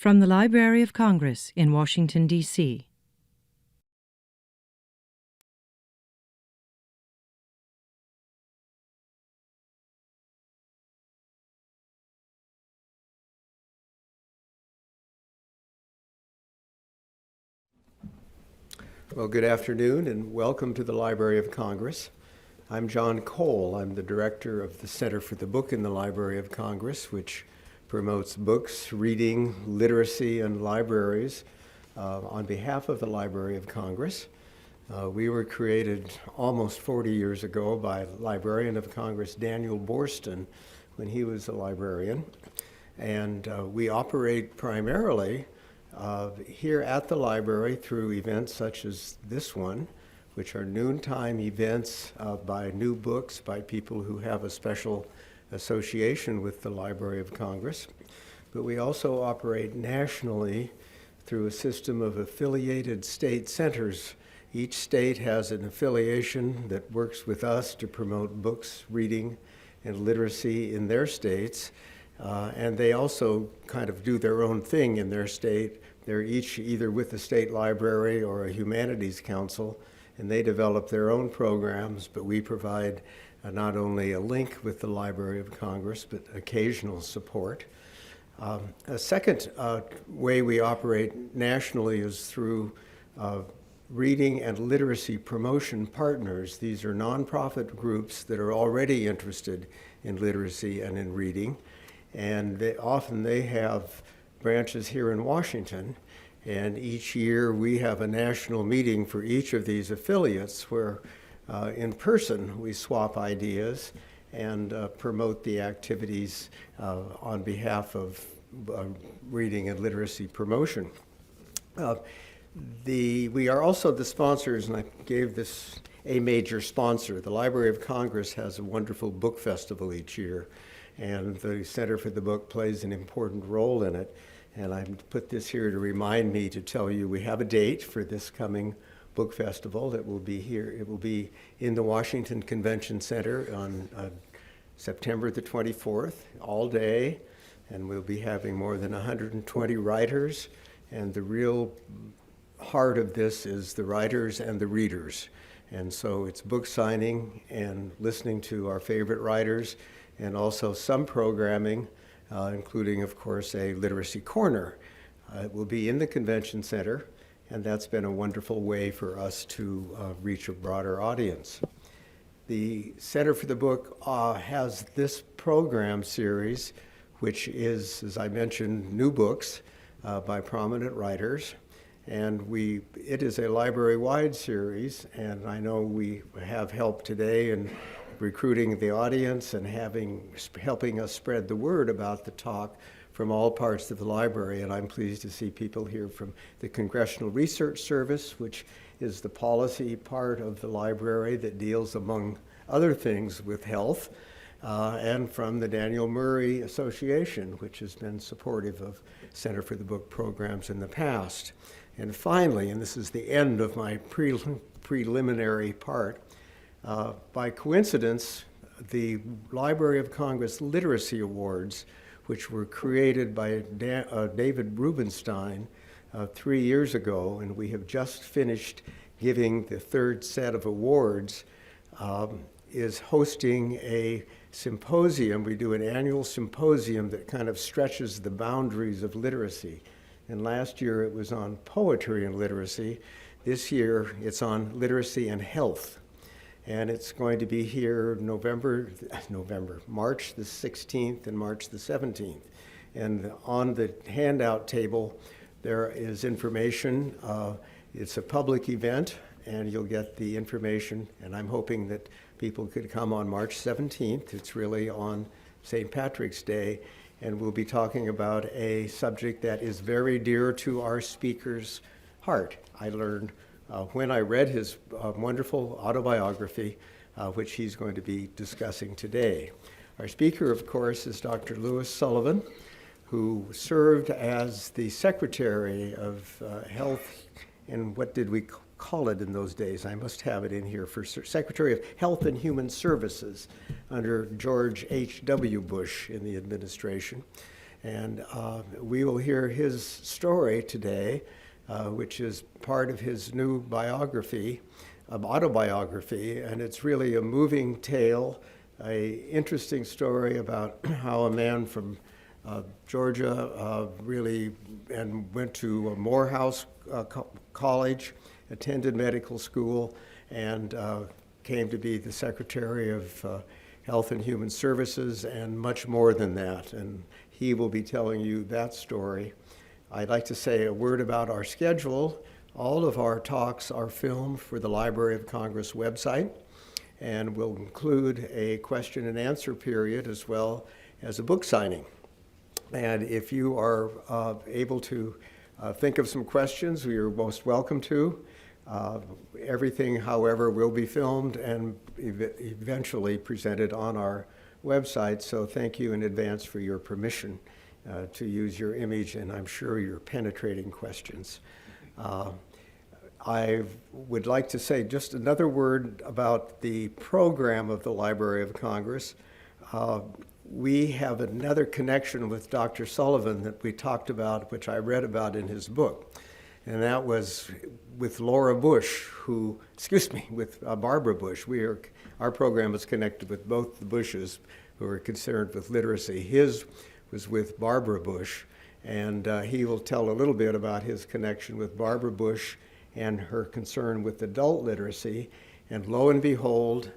From the Library of Congress in Washington, D.C. Well, good afternoon and welcome to the Library of Congress. I'm John Cole. I'm the director of the Center for the Book in the Library of Congress, which promotes books, reading, literacy, and libraries on behalf of the Library of Congress. We were created almost 40 years ago by Librarian of Congress Daniel Borston when he was a librarian. And we operate primarily here at the library through events such as this one, which are noontime events by new books by people who have a special association with the Library of Congress. But we also operate nationally through a system of affiliated state centers. Each state has an affiliation that works with us to promote books, reading, and literacy in their states. And they also kind of do their own thing in their state. They're each either with the state library or a humanities council, and they develop their own programs, but we provide not only a link with the Library of Congress, but occasional support. A second way we operate nationally is through reading and literacy promotion partners. These are nonprofit groups that are already interested in literacy and in reading. And often they have branches here in Washington. And each year we have a national meeting for each of these affiliates where in person we swap ideas and promote the activities on behalf of reading and literacy promotion. We are also the sponsors, and I gave this a major sponsor. The Library of Congress has a wonderful book festival each year, and the Center for the Book plays an important role in it. And I put this here to remind me to tell you we have a date for this coming book festival that will be here. It will be in the Washington Convention Center on September the 24th, all day. And we'll be having more than 120 writers. And the real heart of this is the writers and the readers. And so it's book signing and listening to our favorite writers, and also some programming, including, of course, a literacy corner. It will be in the convention center, and that's been a wonderful way for us to reach a broader audience. The Center for the Book has this program series, which is, as I mentioned, new books by prominent writers. And it is a library-wide series, and I know we have help today in recruiting the audience and helping us spread the word about the talk from all parts of the library. And I'm pleased to see people here from the Congressional Research Service, which is the policy part of the library that deals, among other things, with health, and from the Daniel Murray Association, which has been supportive of Center for the Book programs in the past. And finally, and this is the end of my preliminary part, by coincidence, the Library of Congress Literacy Awards, which were created by David Rubenstein 3 years ago, and we have just finished giving the third set of awards, is hosting a symposium. We do an annual symposium that kind of stretches the boundaries of literacy. And last year it was on poetry and literacy. This year it's on literacy and health. And it's going to be here March the 16th and March the 17th. And on the handout table, there is information. It's a public event, and you'll get the information. And I'm hoping that people could come on March 17th. It's really on St. Patrick's Day. And we'll be talking about a subject that is very dear to our speaker's heart. I learned when I read his wonderful autobiography, which he's going to be discussing today. Our speaker, of course, is Dr. Louis Sullivan, who served as the Secretary of Health, and what did we call it in those days? I must have it in here, for Secretary of Health and Human Services under George H.W. Bush in the administration. And we will hear his story today, which is part of his new biography, autobiography, and it's really a moving tale, an interesting story about how a man from Georgia really and went to Morehouse College, attended medical school, and came to be the Secretary of Health and Human Services, and much more than that. And he will be telling you that story. I'd like to say a word about our schedule. All of our talks are filmed for the Library of Congress website, and will include a question and answer period as well as a book signing. And if you are able to think of some questions, you're most welcome to. Everything, however, will be filmed and eventually presented on our website, so thank you in advance for your permission to use your image and I'm sure your penetrating questions. I would like to say just another word about the program of the Library of Congress. We have another connection with Dr. Sullivan that we talked about, which I read about in his book, and that was with Laura Bush, with Barbara Bush. Our program is connected with both the Bushes who are concerned with literacy. His was with Barbara Bush, and he will tell a little bit about his connection with Barbara Bush and her concern with adult literacy. And lo and behold,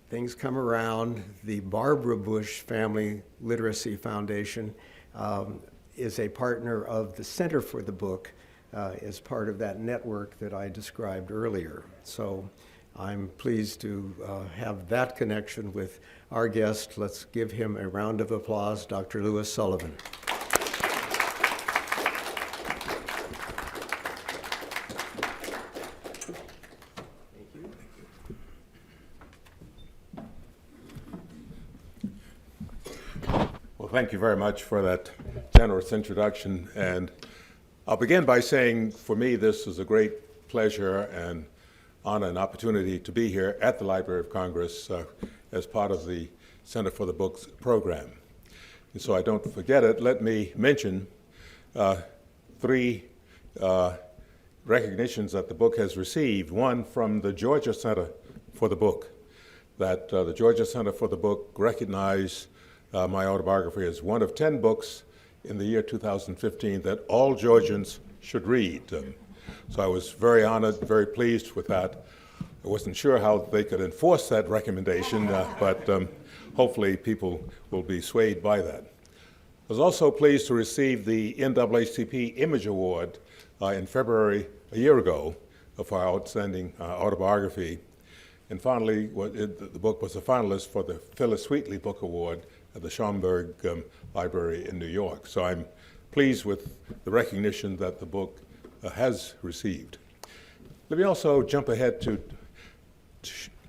things come around. The Barbara Bush Family Literacy Foundation is a partner of the Center for the Book as part of that network that I described earlier. So I'm pleased to have that connection with our guest. Let's give him a round of applause, Dr. Lewis Sullivan. Thank you very much for that generous introduction. And I'll begin by saying, for me, this is a great pleasure and honor and opportunity to be here at the Library of Congress as part of the Center for the Books program. And so I don't forget it, let me mention three recognitions that the book has received. One from the Georgia Center for the Book, that the Georgia Center for the Book recognized my autobiography as one of 10 books in the year 2015 that all Georgians should read. So I was very honored, very pleased with that. I wasn't sure how they could enforce that recommendation, but hopefully people will be swayed by that. I was also pleased to receive the NAACP Image Award in February a year ago for our outstanding autobiography. And finally, the book was a finalist for the Phyllis Wheatley Book Award at the Schomburg Library in New York. So I'm pleased with the recognition that the book has received. Let me also jump ahead to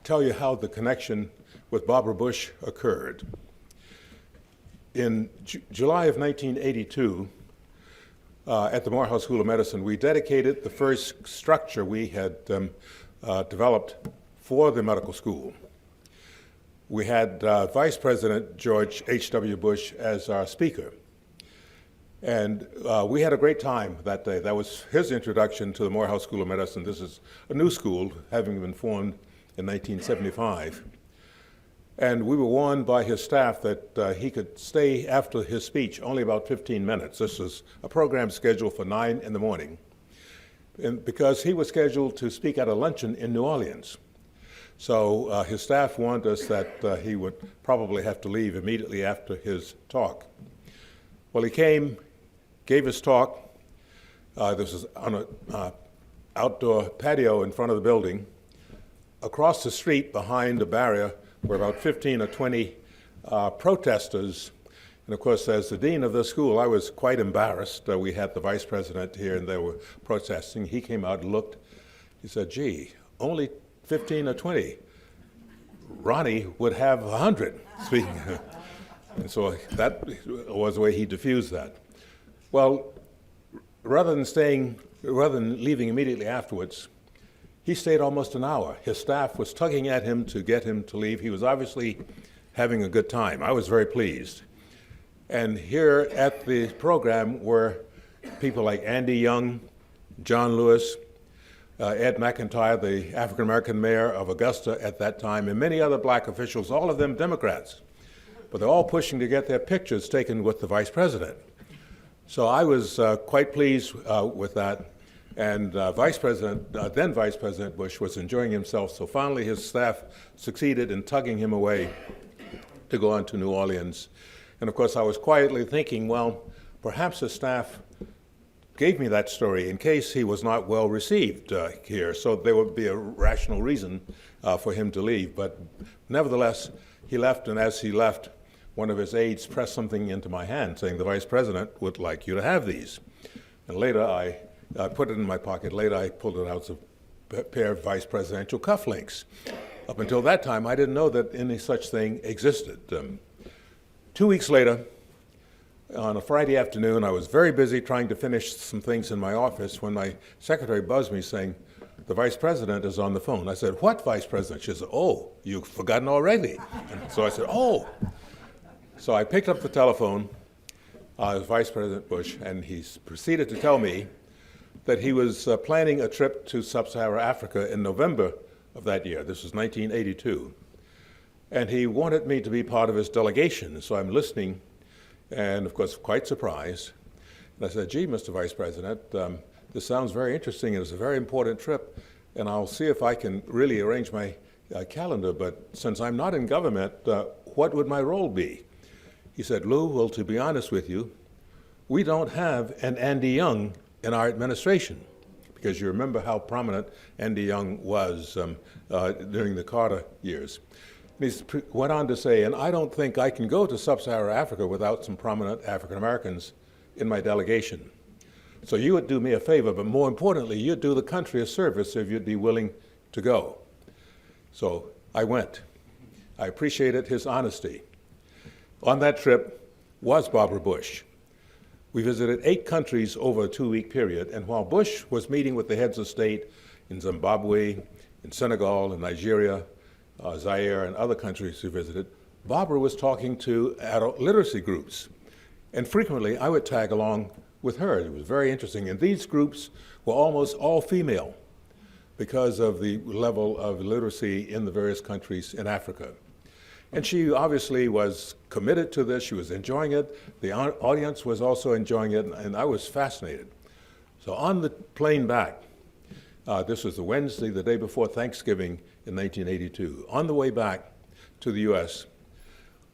tell you how the connection with Barbara Bush occurred. In July of 1982, at the Morehouse School of Medicine, we dedicated the first structure we had developed for the medical school. We had Vice President George H.W. Bush as our speaker. And we had a great time that day. That was his introduction to the Morehouse School of Medicine. This is a new school, having been formed in 1975. And we were warned by his staff that he could stay after his speech only about 15 minutes. This was a program scheduled for 9 in the morning. And because he was scheduled to speak at a luncheon in New Orleans. So his staff warned us that he would probably have to leave immediately after his talk. Well, he came, gave his talk. This was on an outdoor patio in front of the building. Across the street behind the barrier were about 15 or 20 protesters. And of course, as the dean of the school, I was quite embarrassed. We had the vice president here and they were protesting. He came out and looked. He said, gee, only 15 or 20. Ronnie would have 100 speaking. And so that was the way he diffused that. Well, rather than leaving immediately afterwards, he stayed almost an hour. His staff was tugging at him to get him to leave. He was obviously having a good time. I was very pleased. And here at the program were people like Andy Young, John Lewis, Ed McIntyre, the African-American mayor of Augusta at that time, and many other black officials, all of them Democrats. But they're all pushing to get their pictures taken with the vice president. So I was quite pleased with that. And then Vice President Bush was enjoying himself, so finally his staff succeeded in tugging him away to go on to New Orleans. And of course I was quietly thinking, well, perhaps the staff gave me that story in case he was not well received here, so there would be a rational reason for him to leave. But nevertheless, he left, and as he left, one of his aides pressed something into my hand saying the vice president would like you to have these. And later I put it in my pocket. Later I pulled it out as a pair of vice presidential cufflinks. Up until that time, I didn't know that any such thing existed. 2 weeks later, on a Friday afternoon, I was very busy trying to finish some things in my office when my secretary buzzed me saying, the vice president is on the phone. I said, what vice president? She said, oh, you've forgotten already. And so I said, oh. So I picked up the telephone, Vice President Bush, and he proceeded to tell me that he was planning a trip to sub-Saharan Africa in November of that year. This was 1982. And he wanted me to be part of his delegation. So I'm listening, and of course, quite surprised. And I said, gee, Mr. Vice President, this sounds very interesting. It's a very important trip, and I'll see if I can really arrange my calendar. But since I'm not in government, what would my role be? He said, Lou, well, to be honest with you, we don't have an Andy Young in our administration, because you remember how prominent Andy Young was during the Carter years. And he went on to say, and I don't think I can go to sub-Saharan Africa without some prominent African Americans in my delegation. So you would do me a favor, but more importantly, you'd do the country a service if you'd be willing to go. So I went. I appreciated his honesty. On that trip was Barbara Bush. We visited 8 countries over a 2-week period, and while Bush was meeting with the heads of state in Zimbabwe, in Senegal, in Nigeria, Zaire, and other countries we visited, Barbara was talking to adult literacy groups. And frequently, I would tag along with her. It was very interesting. And these groups were almost all female because of the level of literacy in the various countries in Africa. And she obviously was committed to this. She was enjoying it. The audience was also enjoying it, and I was fascinated. So on the plane back, this was the Wednesday, the day before Thanksgiving in 1982. On the way back to the US,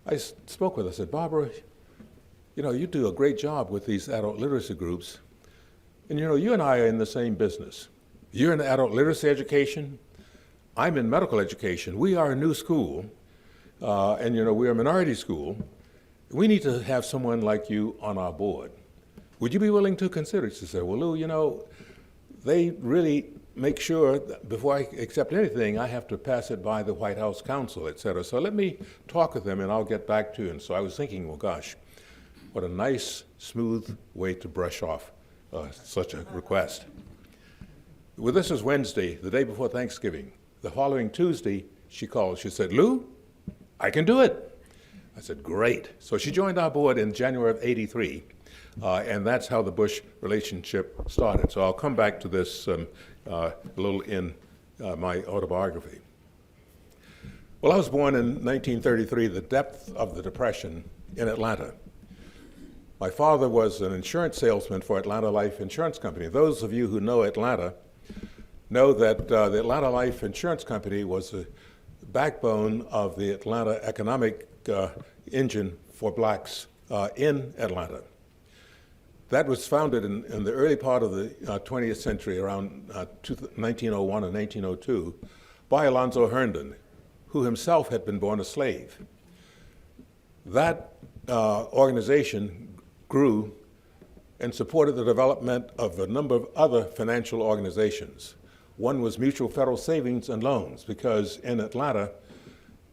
I spoke with her. I said, Barbara, you know, you do a great job with these adult literacy groups. And you know, you and I are in the same business. You're in adult literacy education. I'm in medical education. We are a new school. And you know, we're a minority school. We need to have someone like you on our board. Would you be willing to consider it? She said, well, Lou, you know, they really make sure that before I accept anything, I have to pass it by the White House counsel, et cetera. So let me talk with them and I'll get back to you. And so I was thinking, well, gosh, what a nice, smooth way to brush off such a request. Well, this is Wednesday, the day before Thanksgiving. The following Tuesday, she called. She said, Lou, I can do it. I said, great. So she joined our board in January of '83, and that's how the Bush relationship started. So I'll come back to this a little in my autobiography. Well, I was born in 1933, the depth of the Depression in Atlanta. My father was an insurance salesman for Atlanta Life Insurance Company. Those of you who know Atlanta know that the Atlanta Life Insurance Company was the backbone of the Atlanta economic engine for blacks in Atlanta. That was founded in the early part of the 20th century, around 1901 and 1902, by Alonzo Herndon, who himself had been born a slave. That organization grew and supported the development of a number of other financial organizations. One was Mutual Federal Savings and Loans, because in Atlanta,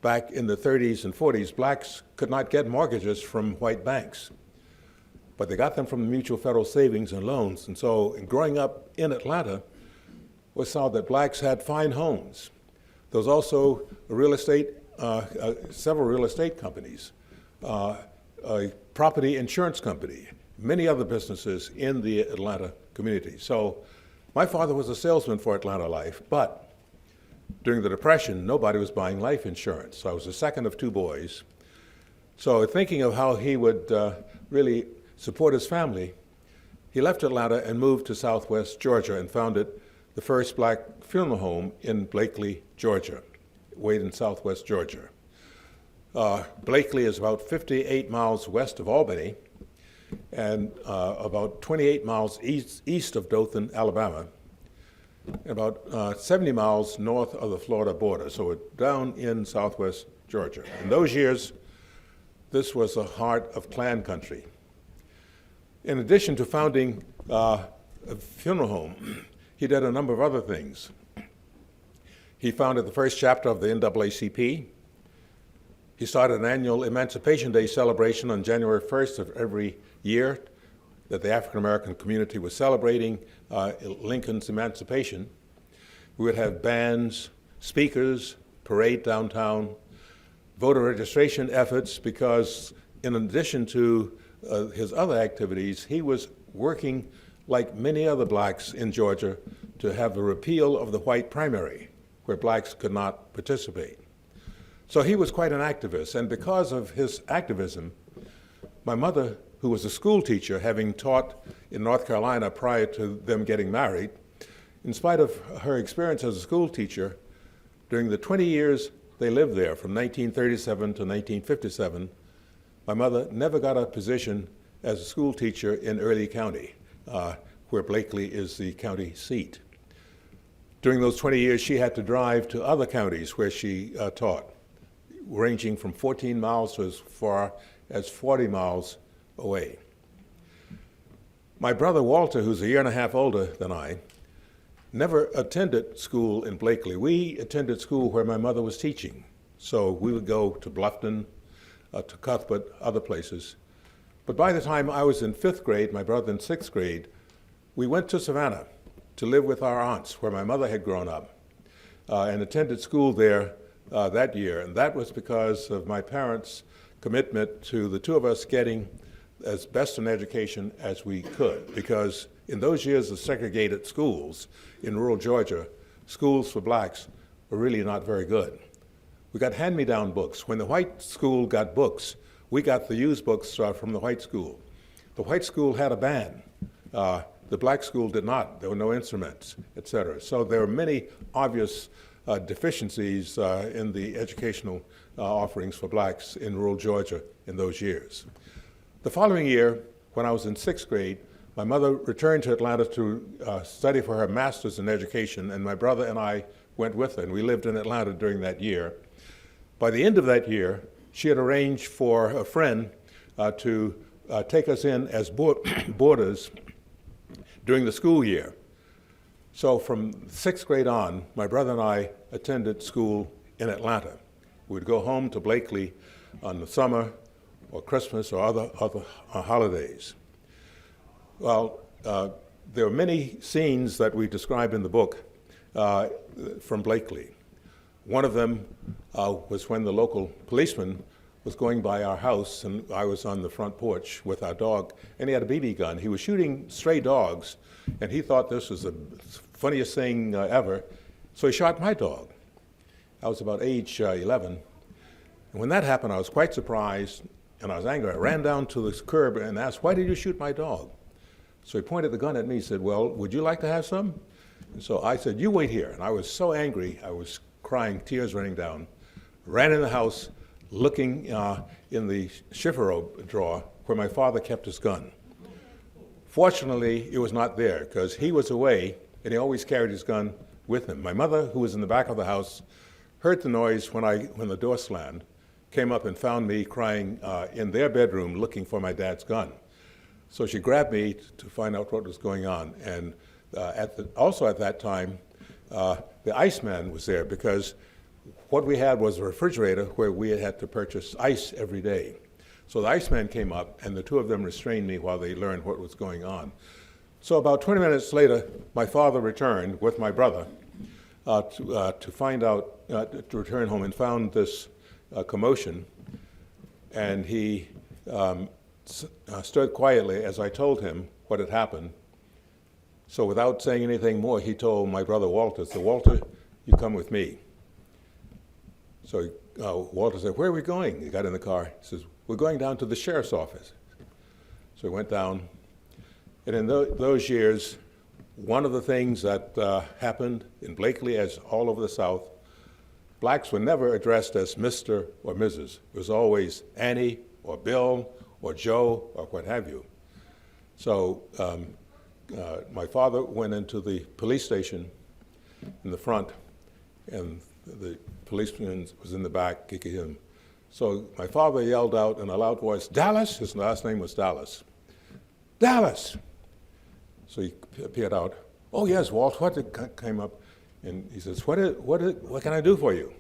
back in the 30s and 40s, blacks could not get mortgages from white banks. But they got them from the Mutual Federal Savings and Loans. And so in growing up in Atlanta, we saw that blacks had fine homes. There was also real estate, several real estate companies. a property insurance company, many other businesses in the Atlanta community. So my father was a salesman for Atlanta Life, but during the Depression, nobody was buying life insurance. So I was the second of two boys. So thinking of how he would really support his family, he left Atlanta and moved to Southwest Georgia and founded the first black funeral home in Blakely, Georgia, way in Southwest Georgia. Blakely is about 58 miles west of Albany and about 28 miles east of Dothan, Alabama, and about 70 miles north of the Florida border. So we're down in Southwest Georgia. In those years, this was the heart of Klan country. In addition to founding a funeral home, he did a number of other things. He founded the first chapter of the NAACP. He started an annual Emancipation Day celebration on January 1st of every year that the African American community was celebrating Lincoln's emancipation. We would have bands, speakers, parade downtown, voter registration efforts, because in addition to his other activities, he was working like many other blacks in Georgia to have the repeal of the white primary, where blacks could not participate. So he was quite an activist, and because of his activism, my mother, who was a school teacher, having taught in North Carolina prior to them getting married, in spite of her experience as a school teacher, during the 20 years they lived there, from 1937 to 1957, my mother never got a position as a school teacher in Early County, where Blakely is the county seat. During those 20 years, she had to drive to other counties where she taught, ranging from 14 miles to as far as 40 miles away. My brother Walter, who's a year and a half older than I, never attended school in Blakely. We attended school where my mother was teaching. So we would go to Bluffton, to Cuthbert, other places. But by the time I was in 5th grade, my brother in 6th grade, we went to Savannah to live with our aunts, where my mother had grown up, and attended school there that year. And that was because of my parents' commitment to the two of us getting as best an education as we could. Because in those years of segregated schools in rural Georgia, schools for blacks were really not very good. We got hand-me-down books. When the white school got books, we got the used books from the white school. The white school had a band. The black school did not. There were no instruments, et cetera. So there were many obvious deficiencies in the educational offerings for blacks in rural Georgia in those years. The following year, when I was in 6th grade, my mother returned to Atlanta to study for her master's in education, and my brother and I went with her, and we lived in Atlanta during that year. By the end of that year, she had arranged for a friend to take us in as boarders during the school year. So from 6th grade on, my brother and I attended school in Atlanta. We'd go home to Blakely on the summer or Christmas or other holidays. Well, there are many scenes that we describe in the book from Blakely. One of them was when the local policeman was going by our house, and I was on the front porch with our dog, and he had a BB gun. He was shooting stray dogs, and he thought this was the funniest thing ever, so he shot my dog. I was about age 11. And when that happened, I was quite surprised, and I was angry. I ran down to the curb and asked, "Why did you shoot my dog?" So he pointed the gun at me and said, "Well, would you like to have some?" And so I said, "You wait here." And I was so angry, I was crying, tears running down, ran in the house, looking in the chifforobe drawer where my father kept his gun. Fortunately, it was not there, because he was away, and he always carried his gun with him. My mother, who was in the back of the house, heard the noise when the door slammed, came up and found me crying in their bedroom looking for my dad's gun. So she grabbed me to find out what was going on. And also at that time, the Iceman was there, because what we had was a refrigerator where we had to purchase ice every day. So the Iceman came up, and the two of them restrained me while they learned what was going on. So about 20 minutes later, my father returned with my brother to find out, to return home, and found this commotion. And he stood quietly as I told him what had happened. So without saying anything more, he told my brother Walter, so Walter, you come with me. So Walter said, where are we going? He got in the car. He says, we're going down to the sheriff's office. So we went down. And in those years, one of the things that happened in Blakely, as all over the South, blacks were never addressed as Mr. or Mrs. It was always Annie or Bill or Joe or what have you. So my father went into the police station in the front, and the policeman was in the back kicking him. So my father yelled out in a loud voice, Dallas, his last name was Dallas, Dallas. So he peered out. Oh yes, Walt, what came up? And he says, what can I do for you?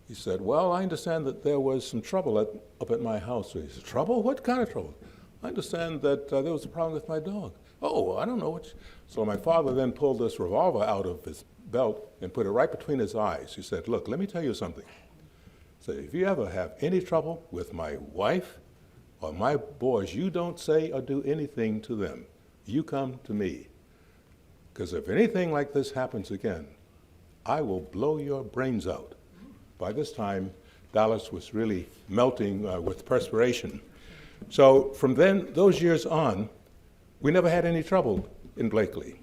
He said, well, I understand that there was some trouble up at my house. So he said, trouble? What kind of trouble? I understand that there was a problem with my dog. Oh, I don't know what. So my father then pulled this revolver out of his belt and put it right between his eyes. He said, look, let me tell you something. He said, if you ever have any trouble with my wife or my boys, you don't say or do anything to them. You come to me. Because if anything like this happens again, I will blow your brains out. By this time, Dallas was really melting with perspiration. So from then, those years on, we never had any trouble in Blakely.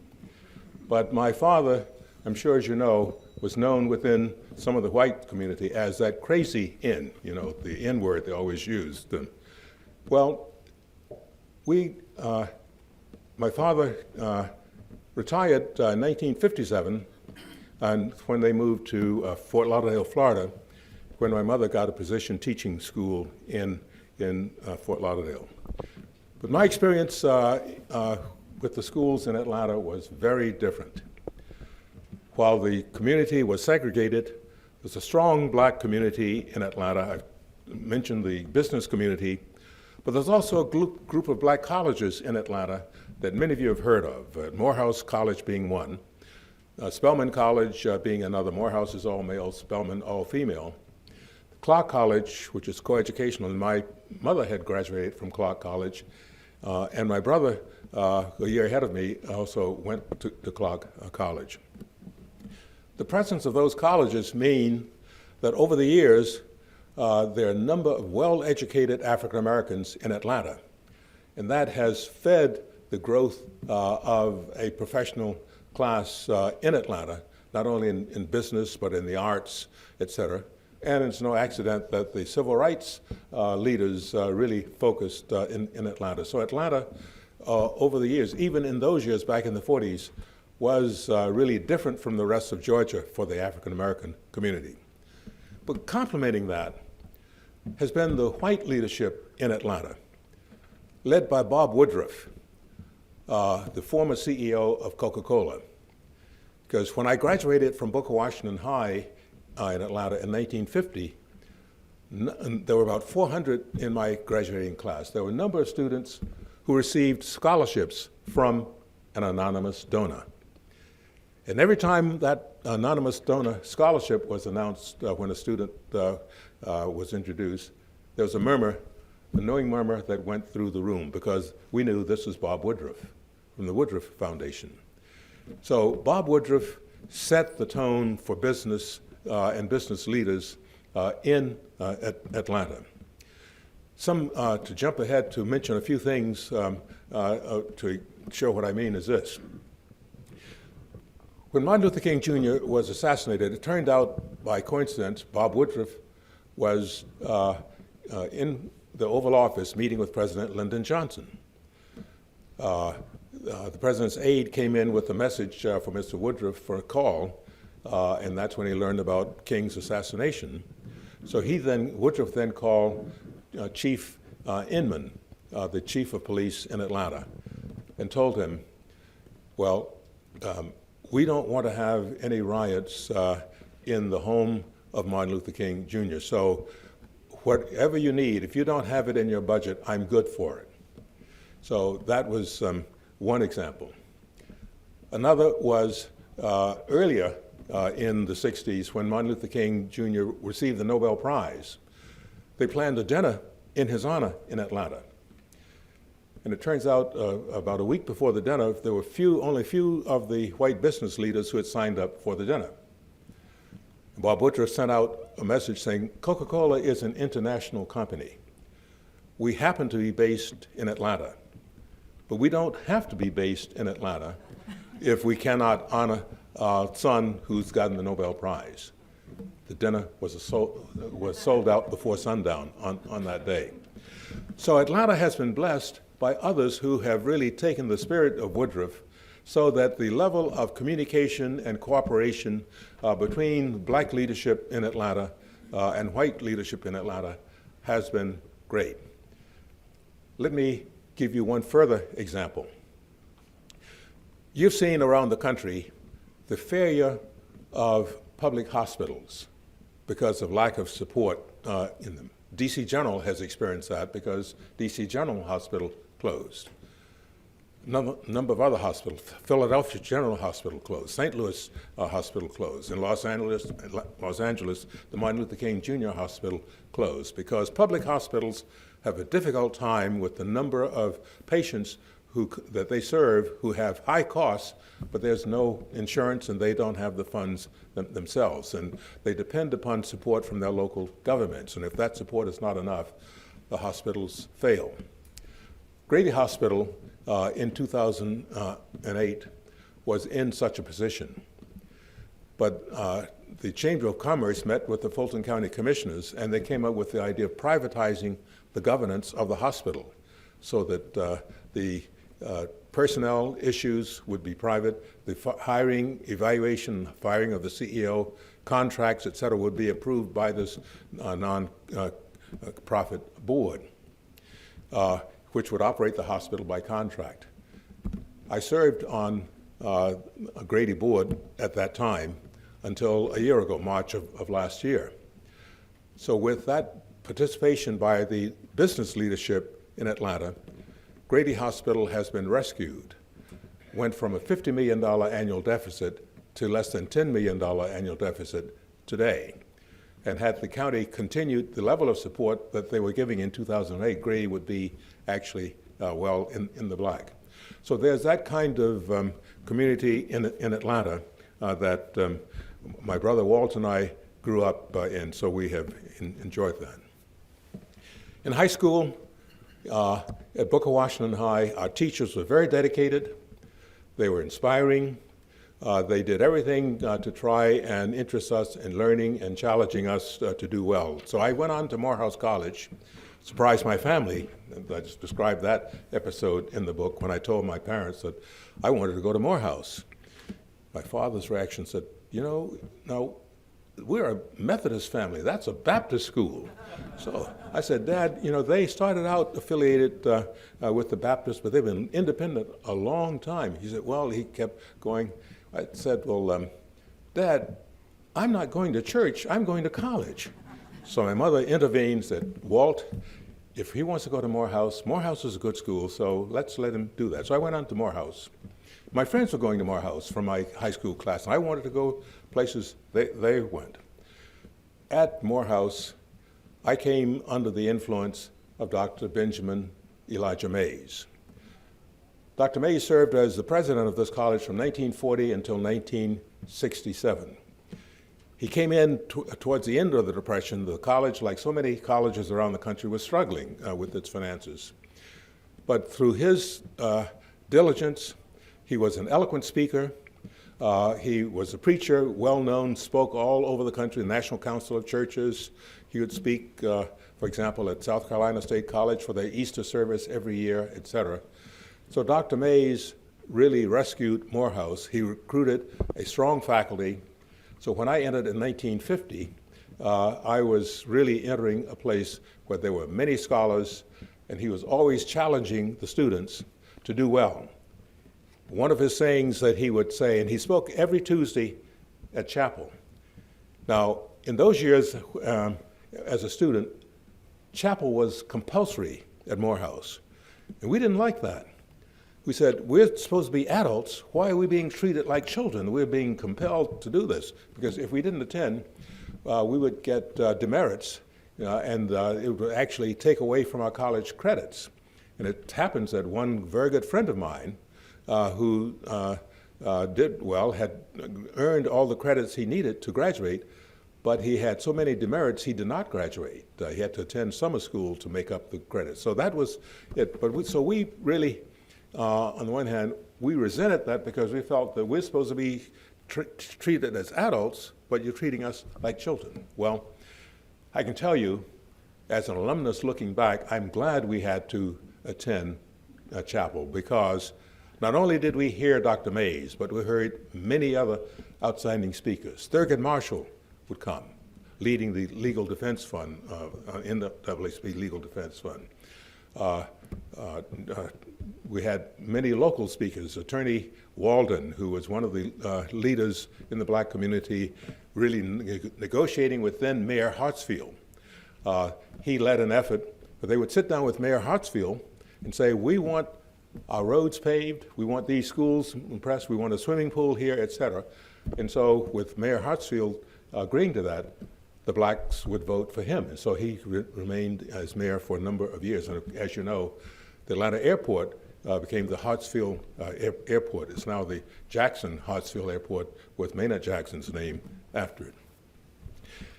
But my father, I'm sure as you know, was known within some of the white community as that crazy N, you know, the N word they always used. Well, my father retired in 1957, and when they moved to Fort Lauderdale, Florida, when my mother got a position teaching school in Fort Lauderdale. But my experience with the schools in Atlanta was very different. While the community was segregated, there's a strong black community in Atlanta. I've mentioned the business community, but there's also a group of black colleges in Atlanta that many of you have heard of, Morehouse College being one, Spelman College being another. Morehouse is all male, Spelman all female. Clark College, which is coeducational, and my mother had graduated from Clark College, and my brother, a year ahead of me, also went to Clark College. The presence of those colleges mean that over the years, there are a number of well-educated African Americans in Atlanta, and that has fed the growth of a professional class in Atlanta, not only in business, but in the arts, et cetera. And it's no accident that the civil rights leaders really focused in Atlanta. So Atlanta, over the years, even in those years back in the 40s, was really different from the rest of Georgia for the African American community. But complementing that has been the white leadership in Atlanta, led by Bob Woodruff, the former CEO of Coca-Cola. Because when I graduated from Booker Washington High in Atlanta in 1950, there were about 400 in my graduating class. There were a number of students who received scholarships from an anonymous donor. And every time that anonymous donor scholarship was announced when a student was introduced, there was a murmur, a knowing murmur that went through the room, because we knew this was Bob Woodruff from the Woodruff Foundation. So Bob Woodruff set the tone for business and business leaders in Atlanta. To jump ahead to mention a few things to show what I mean is this. When Martin Luther King Jr. was assassinated, it turned out by coincidence Bob Woodruff was in the Oval Office meeting with President Lyndon Johnson. The president's aide came in with a message for Mr. Woodruff for a call, and that's when he learned about King's assassination. So Woodruff then called Chief Inman, the chief of police in Atlanta, and told him, well, we don't want to have any riots in the home of Martin Luther King Jr. So whatever you need, if you don't have it in your budget, I'm good for it. So that was one example. Another was earlier in the 60s when Martin Luther King Jr. received the Nobel Prize. They planned a dinner in his honor in Atlanta. And it turns out about a week before the dinner, there were only few of the white business leaders who had signed up for the dinner. Bob Woodruff sent out a message saying, Coca-Cola is an international company. We happen to be based in Atlanta, but we don't have to be based in Atlanta if we cannot honor our son who's gotten the Nobel Prize. The dinner was sold out before sundown on that day. So Atlanta has been blessed by others who have really taken the spirit of Woodruff so that the level of communication and cooperation between black leadership in Atlanta and white leadership in Atlanta has been great. Let me give you one further example. You've seen around the country the failure of public hospitals because of lack of support in them. DC General has experienced that because DC General Hospital closed. Number of other hospitals, Philadelphia General Hospital closed, St. Louis Hospital closed, in Los Angeles, the Martin Luther King Jr. Hospital closed because public hospitals have a difficult time with the number of patients that they serve who have high costs, but there's no insurance and they don't have the funds themselves. And they depend upon support from their local governments. And if that support is not enough, the hospitals fail. Grady Hospital in 2008 was in such a position. But the Chamber of Commerce met with the Fulton County Commissioners and they came up with the idea of privatizing the governance of the hospital so that the personnel issues would be private, the hiring, evaluation, firing of the CEO, contracts, et cetera, would be approved by this non-profit board, which would operate the hospital by contract. I served on a Grady board at that time until a year ago, March of last year. So with that participation by the business leadership in Atlanta, Grady Hospital has been rescued, went from a $50 million annual deficit to less than $10 million annual deficit today. And had the county continued the level of support that they were giving in 2008, Grady would be actually well in the black. So there's that kind of community in Atlanta that my brother Walt and I grew up in, so we have enjoyed that. In high school, at Booker Washington High, our teachers were very dedicated. They were inspiring. They did everything to try and interest us in learning and challenging us to do well. So I went on to Morehouse College, surprised my family. I just described that episode in the book when I told my parents that I wanted to go to Morehouse. My father's reaction said, you know, now, we're a Methodist family. That's a Baptist school. So I said, Dad, you know, they started out affiliated with the Baptists, but they've been independent a long time. He said, well, he kept going. I said, well, Dad, I'm not going to church. I'm going to college. So my mother intervened and said, Walt, if he wants to go to Morehouse, Morehouse is a good school, so let's let him do that. So I went on to Morehouse. My friends were going to Morehouse from my high school class, and I wanted to go places they went. At Morehouse, I came under the influence of Dr. Benjamin Elijah Mays. Dr. Mays served as the president of this college from 1940 until 1967. He came in towards the end of the Depression. The college, like so many colleges around the country, was struggling with its finances. But through his diligence, he was an eloquent speaker. He was a preacher, well-known, spoke all over the country, the National Council of Churches. He would speak, for example, at South Carolina State College for their Easter service every year, et cetera. So Dr. Mays really rescued Morehouse. He recruited a strong faculty. So when I entered in 1950, I was really entering a place where there were many scholars, and he was always challenging the students to do well. One of his sayings that he would say, and he spoke every Tuesday at chapel. Now, in those years, as a student, chapel was compulsory at Morehouse, and we didn't like that. We said, we're supposed to be adults. Why are we being treated like children? We're being compelled to do this, because if we didn't attend, we would get demerits and it would actually take away from our college credits. And it happens that one very good friend of mine who did well, had earned all the credits he needed to graduate, but he had so many demerits he did not graduate. He had to attend summer school to make up the credits. So that was it. But we really, on the one hand, we resented that because we felt that we're supposed to be treated as adults, but you're treating us like children. Well, I can tell you, as an alumnus looking back, I'm glad we had to attend chapel, because not only did we hear Dr. Mays, but we heard many other outstanding speakers. Thurgood Marshall would come, leading the Legal Defense Fund, NAACP Legal Defense Fund. We had many local speakers. Attorney Walden, who was one of the leaders in the black community, really negotiating with then Mayor Hartsfield. He led an effort, but they would sit down with Mayor Hartsfield and say, we want our roads paved, we want these schools impressed, we want a swimming pool here, et cetera. And so with Mayor Hartsfield agreeing to that, the blacks would vote for him. And so he remained as mayor for a number of years. And as you know, the Atlanta airport became the Hartsfield Airport. It's now the Jackson Hartsfield Airport with Maynard Jackson's name after it.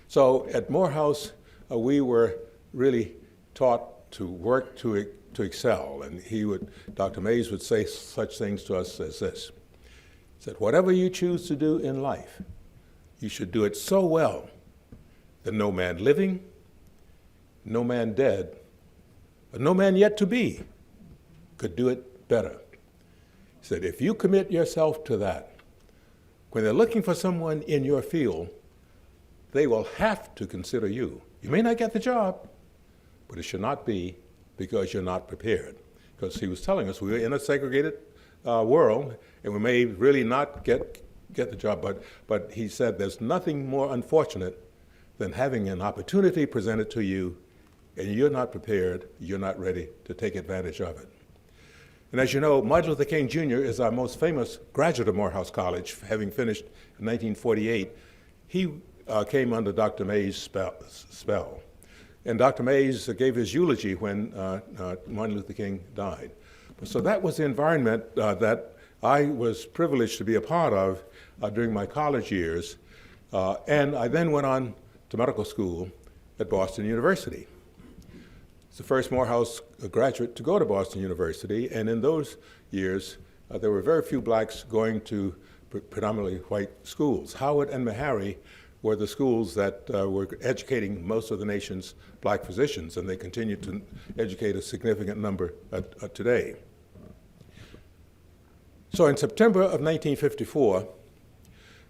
So at Morehouse, we were really taught to work to excel. And Dr. Mays would say such things to us as this. He said, whatever you choose to do in life, you should do it so well that no man living, no man dead, but no man yet to be could do it better. He said, if you commit yourself to that, when they're looking for someone in your field, they will have to consider you. You may not get the job, but it should not be because you're not prepared. Because he was telling us we were in a segregated world, and we may really not get the job, but he said there's nothing more unfortunate than having an opportunity presented to you and you're not prepared, you're not ready to take advantage of it. And as you know, Martin Luther King Jr. is our most famous graduate of Morehouse College, having finished in 1948. He came under Dr. Mays' spell. And Dr. Mays gave his eulogy when Martin Luther King died. So that was the environment that I was privileged to be a part of during my college years. And I then went on to medical school at Boston University. It's the first Morehouse graduate to go to Boston University, and in those years, there were very few blacks going to predominantly white schools. Howard and Meharry were the schools that were educating most of the nation's black physicians, and they continue to educate a significant number today. So in September of 1954,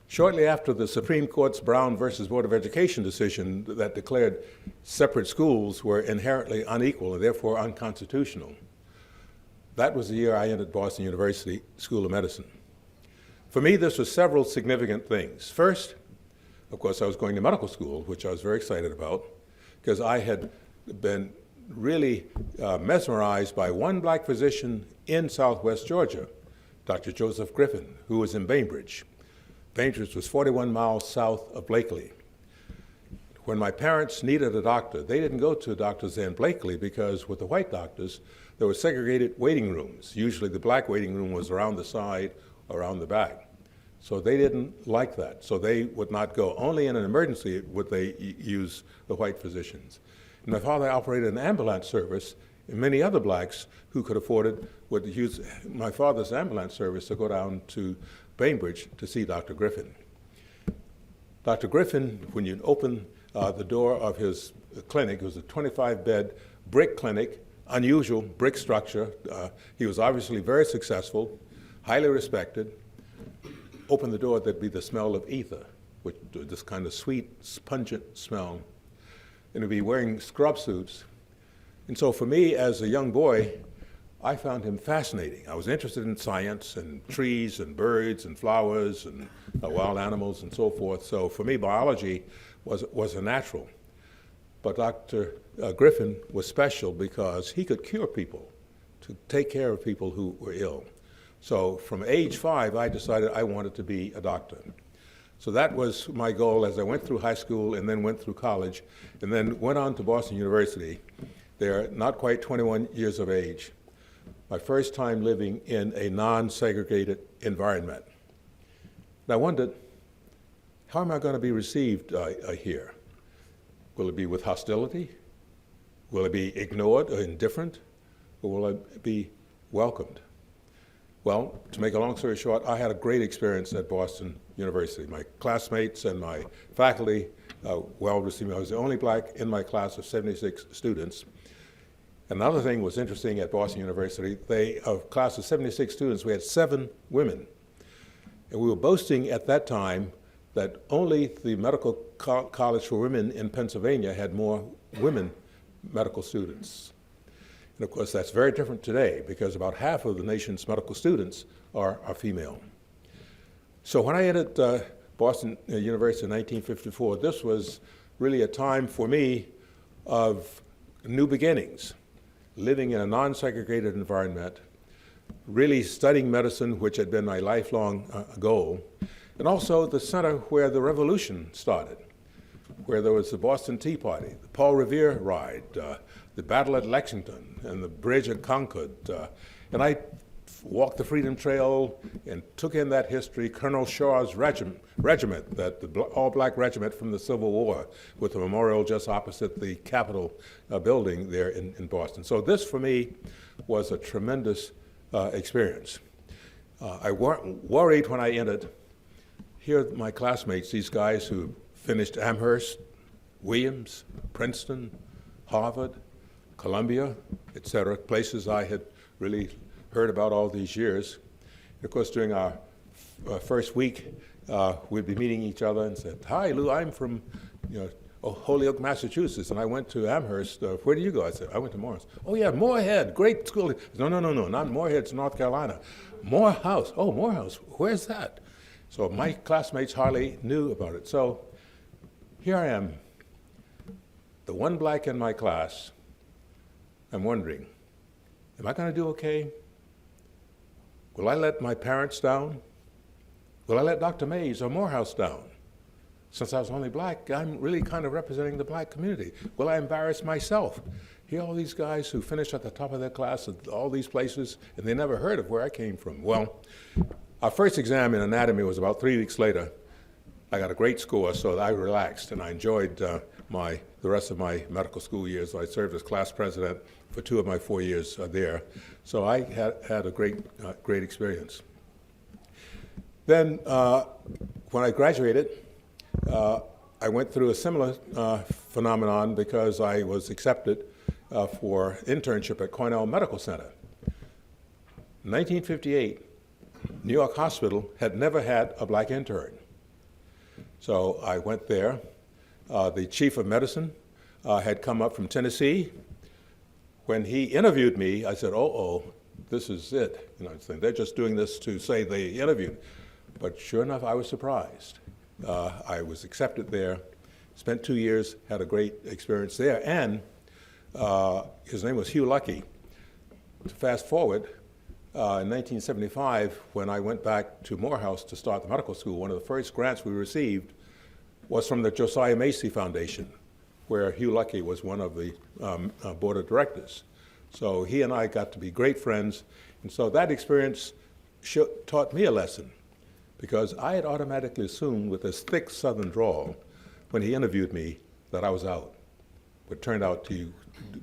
shortly after the Supreme Court's Brown versus Board of Education decision that declared separate schools were inherently unequal and therefore unconstitutional, that was the year I entered Boston University School of Medicine. For me, this was several significant things. First, of course, I was going to medical school, which I was very excited about, because I had been really mesmerized by one black physician in Southwest Georgia, Dr. Joseph Griffin, who was in Bainbridge. Bainbridge was 41 miles south of Blakely. When my parents needed a doctor, they didn't go to doctors in Blakely because with the white doctors, there were segregated waiting rooms. Usually the black waiting room was around the side, around the back. So they didn't like that. So they would not go. Only in an emergency would they use the white physicians. And my father operated an ambulance service, and many other blacks who could afford it would use my father's ambulance service to go down to Bainbridge to see Dr. Griffin. Dr. Griffin, when you open the door of his clinic, it was a 25-bed brick clinic, unusual brick structure. He was obviously very successful, highly respected. Open the door, there'd be the smell of ether, which this kind of sweet, pungent smell. And he'd be wearing scrub suits. And so for me, as a young boy, I found him fascinating. I was interested in science and trees and birds and flowers and wild animals and so forth. So for me, biology was a natural. But Dr. Griffin was special because he could cure people, to take care of people who were ill. So from age 5, I decided I wanted to be a doctor. So that was my goal as I went through high school and then went through college and then went on to Boston University. There, not quite 21 years of age. My first time living in a non-segregated environment. And I wondered, how am I going to be received here? Will it be with hostility? Will it be ignored or indifferent? Or will it be welcomed? Well, to make a long story short, I had a great experience at Boston University. My classmates and my faculty well received me. I was the only black in my class of 76 students. Another thing was interesting at Boston University, a class of 76 students, we had 7 women. And we were boasting at that time that only the Medical College for Women in Pennsylvania had more women medical students. And of course, that's very different today because about half of the nation's medical students are female. So when I entered Boston University in 1954, this was really a time for me of new beginnings, living in a non-segregated environment, really studying medicine, which had been my lifelong goal, and also the center where the revolution started, where there was the Boston Tea Party, the Paul Revere ride, the battle at Lexington, and the bridge at Concord. And I walked the Freedom Trail and took in that history, Colonel Shaw's regiment, that the all-black regiment from the Civil War, with the memorial just opposite the Capitol building there in Boston. So this, for me, was a tremendous experience. I worried when I entered. Here are my classmates, these guys who finished Amherst, Williams, Princeton, Harvard, Columbia, et cetera, places I had really heard about all these years. And of course, during our first week, we'd be meeting each other and said, "Hi, Lou, I'm from Holyoke, Massachusetts, and I went to Amherst. Where did you go?" I said, "I went to Morehouse." "Oh, yeah, Morehead, great school." No, not Morehead, it's North Carolina. Morehouse, oh, Morehouse, where's that? So my classmates hardly knew about it. So here I am, the one black in my class. I'm wondering, am I going to do okay? Will I let my parents down? Will I let Dr. Mays or Morehouse down? Since I was only black, I'm really kind of representing the black community. Will I embarrass myself? Here are all these guys who finished at the top of their class at all these places, and they never heard of where I came from. Well, our first exam in anatomy was about 3 weeks later. I got a great score, so I relaxed, and I enjoyed the rest of my medical school years. I served as class president for 2 of my 4 years there. So I had a great experience. Then when I graduated, I went through a similar phenomenon because I was accepted for internship at Cornell Medical Center. In 1958, New York Hospital had never had a black intern. So I went there. The chief of medicine had come up from Tennessee. When he interviewed me, I said, "Oh, this is it." They're just doing this to say they interviewed. But sure enough, I was surprised. I was accepted there, spent 2 years, had a great experience there, and his name was Hugh Luckey. To fast forward, in 1975, when I went back to Morehouse to start the medical school, one of the first grants we received was from the Josiah Macy Foundation, where Hugh Luckey was one of the board of directors. So he and I got to be great friends, and so that experience taught me a lesson, because I had automatically assumed with this thick Southern drawl when he interviewed me that I was out. But it turned out he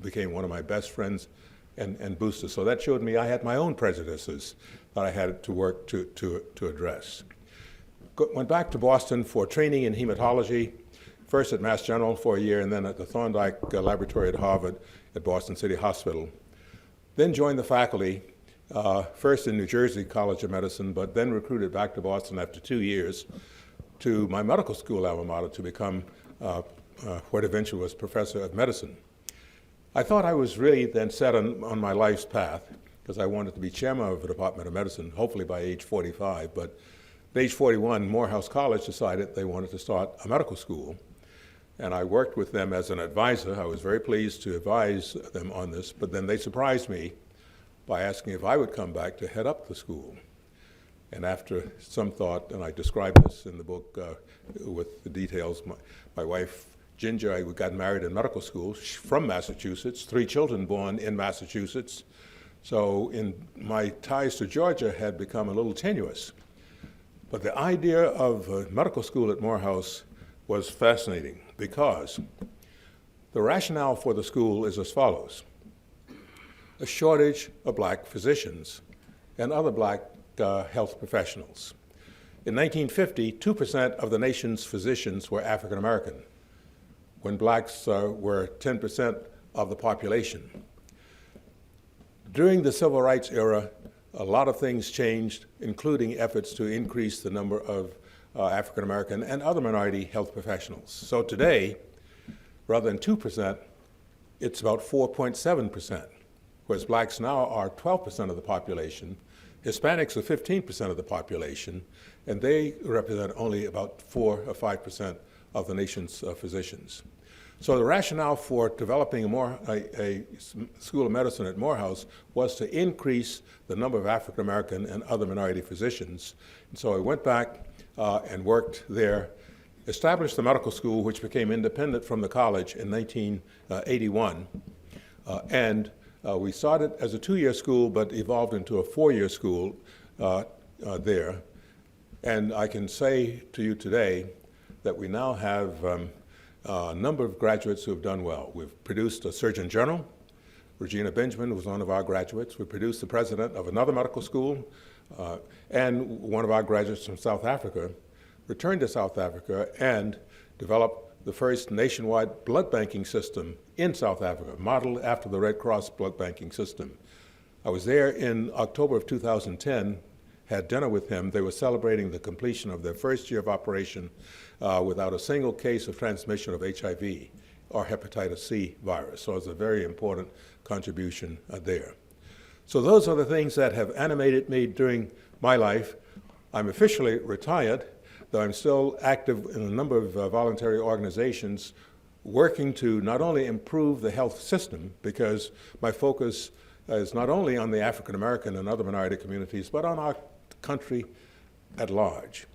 became one of my best friends and boosters. So that showed me I had my own prejudices that I had to work to address. Went back to Boston for training in hematology, first at Mass General for a year and then at the Thorndike Laboratory at Harvard at Boston City Hospital. Then joined the faculty, first in New Jersey College of Medicine, but then recruited back to Boston after 2 years to my medical school alma mater to become what eventually was professor of medicine. I thought I was really then set on my life's path because I wanted to be chairman of the Department of Medicine, hopefully by age 45. But at age 41, Morehouse College decided they wanted to start a medical school. And I worked with them as an advisor. I was very pleased to advise them on this, but then they surprised me by asking if I would come back to head up the school. And after some thought, and I describe this in the book with the details, my wife, Ginger, we got married in medical school. She's from Massachusetts, 3 children born in Massachusetts. So my ties to Georgia had become a little tenuous. But the idea of medical school at Morehouse was fascinating because the rationale for the school is as follows. A shortage of black physicians and other black health professionals. In 1950, 2% of the nation's physicians were African American, when blacks were 10% of the population. During the civil rights era, a lot of things changed, including efforts to increase the number of African American and other minority health professionals. So today, rather than 2%, it's about 4.7%, whereas blacks now are 12% of the population, Hispanics are 15% of the population, and they represent only about 4 or 5% of the nation's physicians. So the rationale for developing a School of Medicine at Morehouse was to increase the number of African American and other minority physicians. And so I went back and worked there, established the medical school, which became independent from the college in 1981. We started as a 2-year school, but evolved into a 4-year school there. And I can say to you today that we now have a number of graduates who have done well. We've produced a Surgeon General. Regina Benjamin was one of our graduates. We produced the president of another medical school, and one of our graduates from South Africa returned to South Africa and developed the first nationwide blood banking system in South Africa, modeled after the Red Cross blood banking system. I was there in October of 2010, had dinner with him. They were celebrating the completion of their first year of operation without a single case of transmission of HIV or hepatitis C virus. So it's a very important contribution there. So those are the things that have animated me during my life. I'm officially retired, though I'm still active in a number of voluntary organizations working to not only improve the health system, because my focus is not only on the African American and other minority communities, but on our country at large.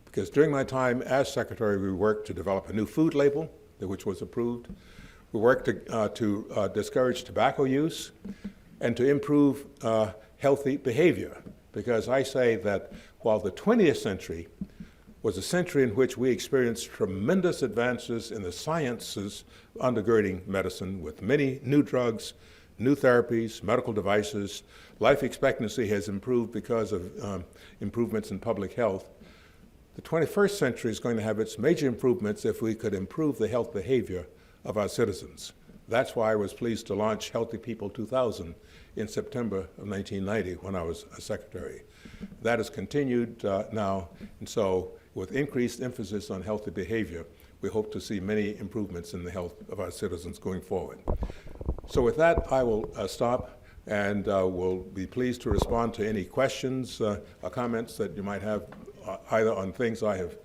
Because during my time as secretary, we worked to develop a new food label, which was approved. We worked to discourage tobacco use and to improve healthy behavior. Because I say that while the 20th century was a century in which we experienced tremendous advances in the sciences undergirding medicine with many new drugs, new therapies, medical devices. Life expectancy has improved because of improvements in public health. The 21st century is going to have its major improvements if we could improve the health behavior of our citizens. That's why I was pleased to launch Healthy People 2000 in September of 1990 when I was a secretary. That has continued now, and so with increased emphasis on healthy behavior, we hope to see many improvements in the health of our citizens going forward. So with that, I will stop and will be pleased to respond to any questions or comments that you might have either on things I have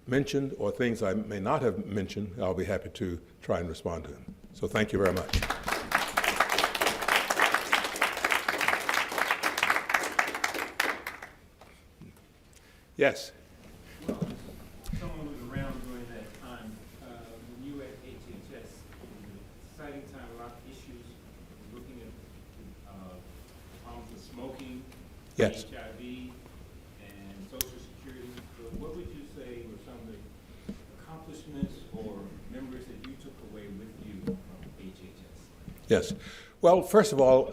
mentioned or things I may not have mentioned. I'll be happy to try and respond to them. So thank you very much. Yes. Well, someone was around during that time. When you were at HHS, it was an exciting time, a lot of issues, looking at problems of smoking, Yes. HIV, and Social Security. So what would you say were some of the accomplishments or memories that you took away with you from HHS? Yes. Well, first of all,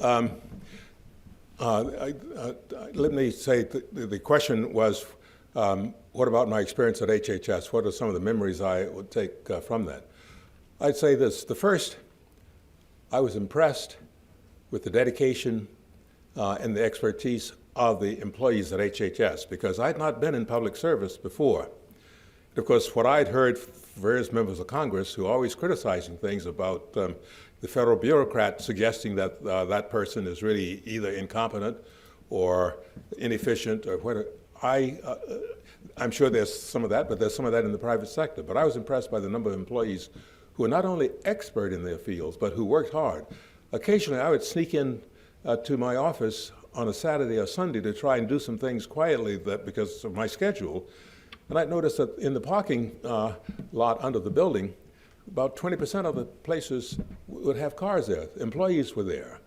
let me say the question was, what about my experience at HHS? What are some of the memories I would take from that? I'd say this. The first, I was impressed with the dedication and the expertise of the employees at HHS, because I'd not been in public service before. And of course, what I'd heard from various members of Congress who are always criticizing things about the federal bureaucrat suggesting that that person is really either incompetent or inefficient or whatever. I'm sure there's some of that, but there's some of that in the private sector. But I was impressed by the number of employees who are not only expert in their fields, but who worked hard. Occasionally, I would sneak in to my office on a Saturday or Sunday to try and do some things quietly because of my schedule. And I noticed that in the parking lot under the building, about 20% of the places would have cars there. Employees were there.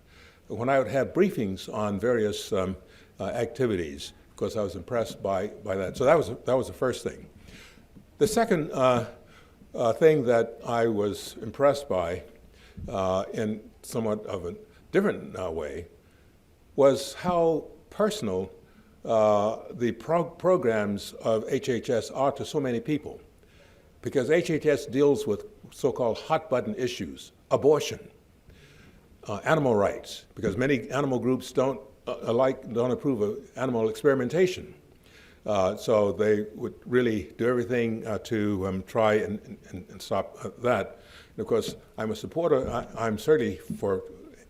When I would have briefings on various activities, of course, I was impressed by that. So that was the first thing. The second thing that I was impressed by in somewhat of a different way was how personal the programs of HHS are to so many people. Because HHS deals with so-called hot-button issues, abortion, animal rights, because many animal groups don't approve of animal experimentation. So they would really do everything to try and stop that. And of course, I'm a supporter. I'm certainly for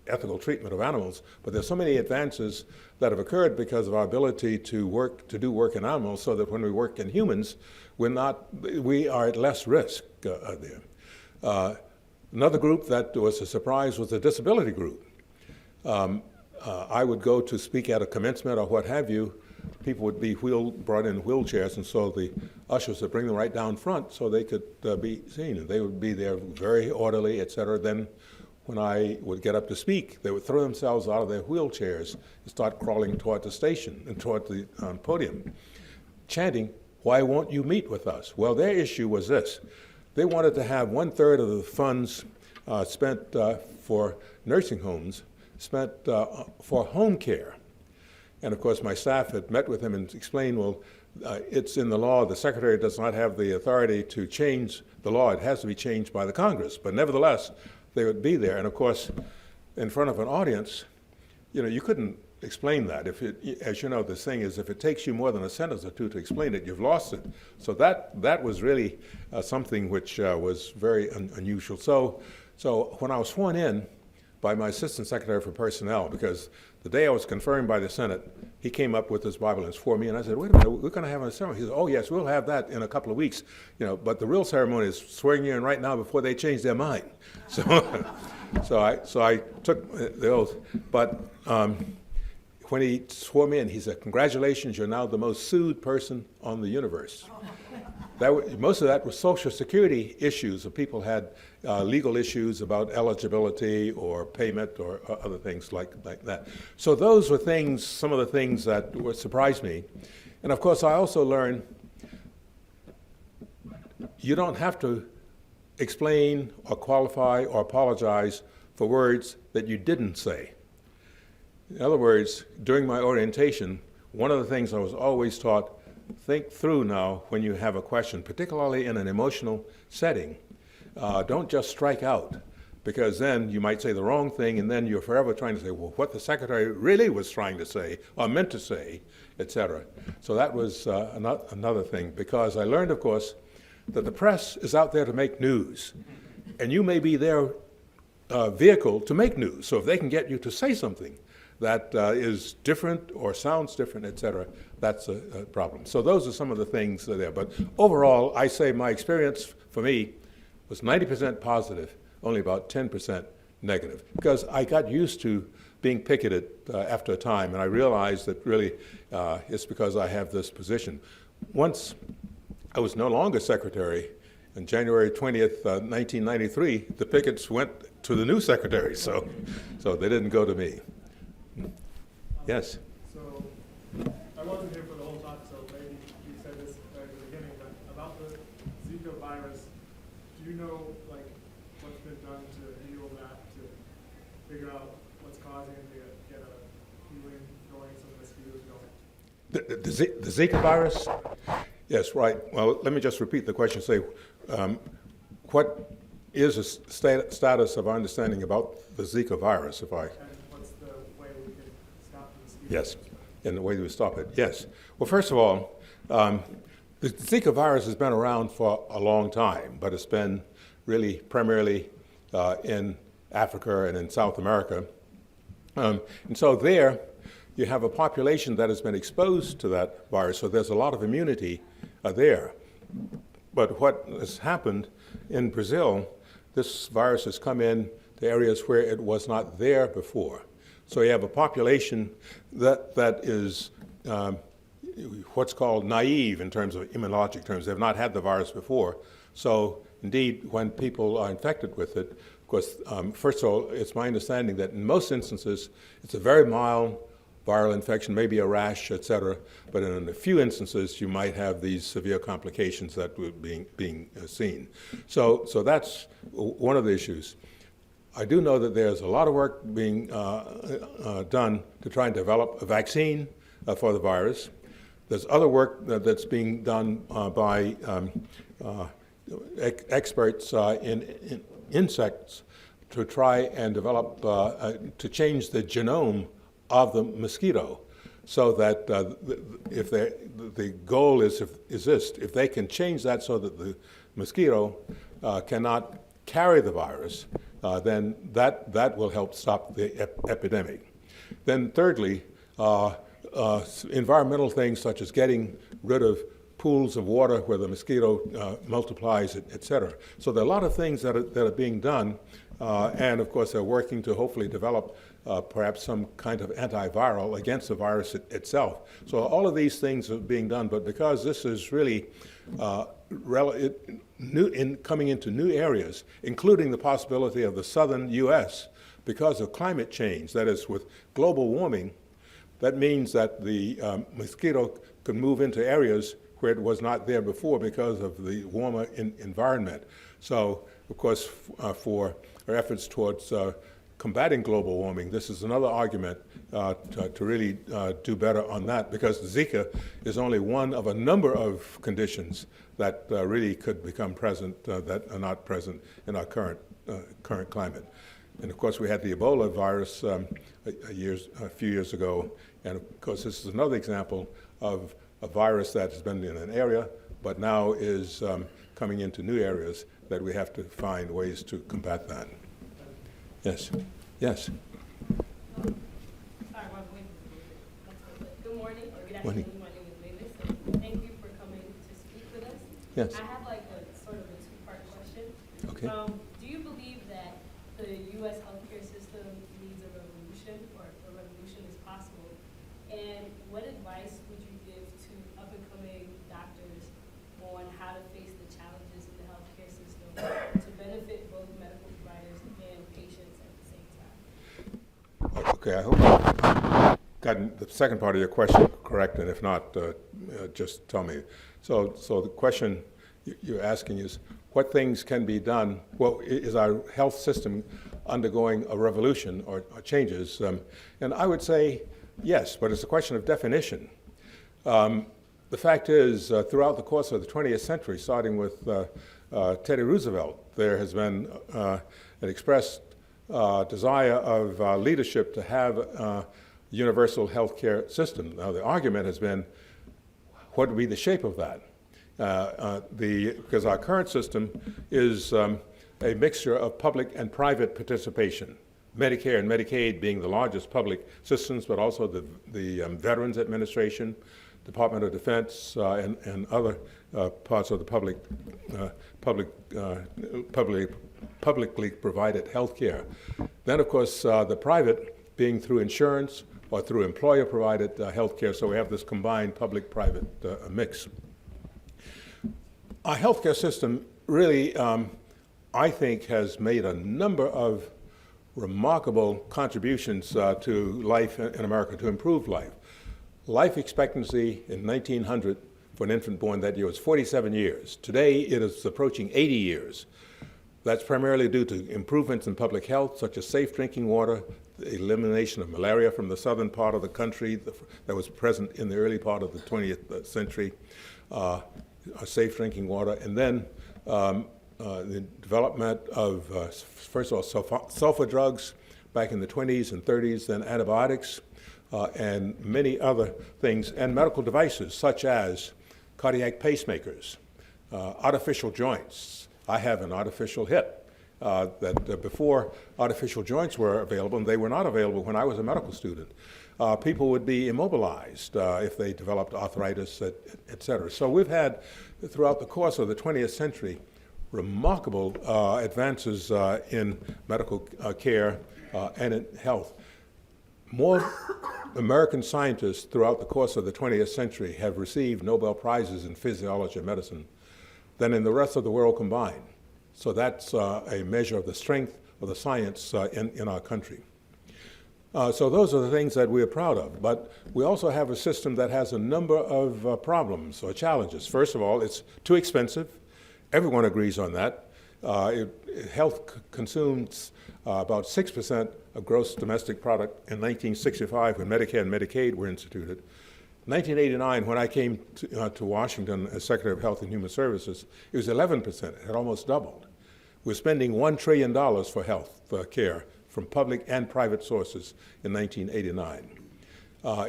ethical treatment of animals, but there's so many advances that have occurred because of our ability to do work in animals, so that when we work in humans, we are at less risk there. Another group that was a surprise was the disability group. I would go to speak at a commencement or what have you. People would be brought in wheelchairs, and so the ushers would bring them right down front so they could be seen. And they would be there very orderly, et cetera. Then when I would get up to speak, they would throw themselves out of their wheelchairs and start crawling toward the station and toward the podium, chanting, "Why won't you meet with us?" Well, their issue was this. They wanted to have 1/3 of the funds spent for nursing homes spent for home care. And of course, my staff had met with him and explained, well, it's in the law. The secretary does not have the authority to change the law. It has to be changed by the Congress. But nevertheless, they would be there. And of course, in front of an audience, you couldn't explain that. As you know, this thing is, if it takes you more than a sentence or two to explain it, you've lost it. So that was really something which was very unusual. So when I was sworn in by my Assistant Secretary for Personnel, because the day I was confirmed by the Senate, he came up with his Bible and swore me, and I said, "Wait a minute, we're going to have a ceremony." He said, "Oh yes, we'll have that in a couple of weeks, but the real ceremony is swearing you in right now before they change their mind." So I took the oath, but when he swore me in, he said, "Congratulations, you're now the most sued person on the universe." Most of that was Social Security issues, or people had legal issues about eligibility or payment or other things like that. So those were some of the things that surprised me. And of course, I also learned you don't have to explain or qualify or apologize for words that you didn't say. In other words, during my orientation, one of the things I was always taught, think through now when you have a question, particularly in an emotional setting. Don't just strike out, because then you might say the wrong thing, and then you're forever trying to say, well, what the secretary really was trying to say or meant to say, etc. So that was another thing, because I learned, of course, that the press is out there to make news, and you may be their vehicle to make news. So if they can get you to say something that is different or sounds different, etc., that's a problem. So those are some of the things that are there. But overall, I say my experience for me was 90% positive, only about 10% negative, because I got used to being picketed after a time, and I realized that really it's because I have this position. Once I was no longer secretary, on January 20th, 1993, the pickets went to the new secretary, so they didn't go to me. Yes? So I wasn't here for the whole talk, so maybe you said this at the beginning, but about the Zika virus, do you know what's been done to heal that, to figure out what's causing it, to get a healing going, some mosquitoes going? The Zika virus? Yes, right. Well, let me just repeat the question. Say, what is the status of our understanding about the Zika virus? And what's the way we can stop the mosquitoes? Yes, and the way we stop it, yes. Well, first of all, the Zika virus has been around for a long time, but it's been really primarily in Africa and in South America. And so there, you have a population that has been exposed to that virus, so there's a lot of immunity there. But what has happened in Brazil, this virus has come in to areas where it was not there before. So you have a population that is what's called naive in terms of immunologic terms. They've not had the virus before. So indeed, when people are infected with it, of course, first of all, it's my understanding that in most instances, it's a very mild viral infection, maybe a rash, et cetera, but in a few instances, you might have these severe complications that were being seen. So that's one of the issues. I do know that there's a lot of work being done to try and develop a vaccine for the virus. There's other work that's being done by experts in insects to try and develop, to change the genome of the mosquito, so that if the goal is this, if they can change that so that the mosquito cannot carry the virus, then that will help stop the epidemic. Then thirdly, environmental things such as getting rid of pools of water where the mosquito multiplies, et cetera. So there are a lot of things that are being done, and of course they're working to hopefully develop perhaps some kind of antiviral against the virus itself. So all of these things are being done, but because this is really coming into new areas, including the possibility of the southern U.S., because of climate change, that is with global warming, that means that the mosquito could move into areas where it was not there before because of the warmer environment. So, of course, for our efforts towards combating global warming, this is another argument to really do better on that, because Zika is only one of a number of conditions that really could become present that are not present in our current climate. And of course, we had the Ebola virus a few years ago, and of course, this is another example of a virus that has been in an area, but now is coming into new areas that we have to find ways to combat that. Yes. Yes. Sorry, my voice is good morning, or good afternoon. My name is Mavis, and thank you for coming to speak with us. Yes. I have like a sort of a two-part question. Okay. Do you believe that the U.S. healthcare system needs a revolution, or a revolution is possible? And what advice would you give to up-and-coming doctors on how to face the challenges in the healthcare system to benefit both medical providers and patients at the same time? Okay, I hope I've gotten the second part of your question correct, and if not, just tell me. So the question you're asking is, what things can be done? Well, is our health system undergoing a revolution or changes? And I would say yes, but it's a question of definition. The fact is, throughout the course of the 20th century, starting with Teddy Roosevelt, there has been an expressed desire of leadership to have a universal health care system. Now, the argument has been, what would be the shape of that? Because our current system is a mixture of public and private participation. Medicare and Medicaid being the largest public systems, but also the Veterans Administration, Department of Defense, and other parts of the publicly provided health care. Then, of course, the private being through insurance or through employer-provided health care, so we have this combined public-private mix. Our healthcare system really, I think, has made a number of remarkable contributions to life in America, to improve life. Life expectancy in 1900 for an infant born that year was 47 years. Today, it is approaching 80 years. That's primarily due to improvements in public health, such as safe drinking water, the elimination of malaria from the southern part of the country that was present in the early part of the 20th century, safe drinking water, and then the development of, first of all, sulfur drugs back in the 20s and 30s, then antibiotics, and many other things, and medical devices such as cardiac pacemakers, artificial joints. I have an artificial hip that before artificial joints were available, and they were not available when I was a medical student. People would be immobilized if they developed arthritis, et cetera. So we've had, throughout the course of the 20th century, remarkable advances in medical care and in health. more American scientists throughout the course of the 20th century have received Nobel Prizes in physiology and medicine than in the rest of the world combined. So that's a measure of the strength of the science in our country. So those are the things that we're proud of. But we also have a system that has a number of problems or challenges. First of all, it's too expensive. Everyone agrees on that. Health consumes about 6% of gross domestic product in 1965 when Medicare and Medicaid were instituted. 1989, when I came to Washington as Secretary of Health and Human Services, it was 11%. It had almost doubled. We're spending $1 trillion for health care from public and private sources in 1989.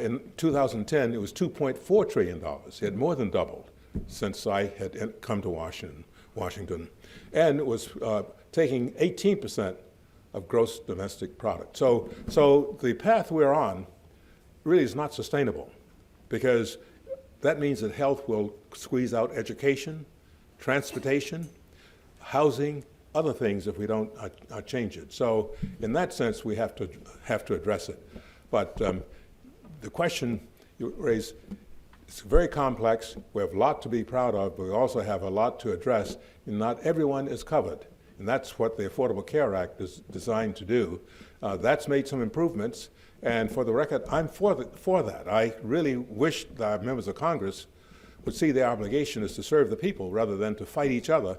In 2010, it was $2.4 trillion. It had more than doubled since I had come to Washington. And it was taking 18% of gross domestic product. So the path we're on really is not sustainable, because that means that health will squeeze out education, transportation, housing, other things if we don't change it. So in that sense, we have to address it. But the question you raise is very complex. We have a lot to be proud of, but we also have a lot to address, and not everyone is covered. And that's what the Affordable Care Act is designed to do. That's made some improvements, and for the record, I'm for that. I really wish that members of Congress would see their obligation is to serve the people rather than to fight each other,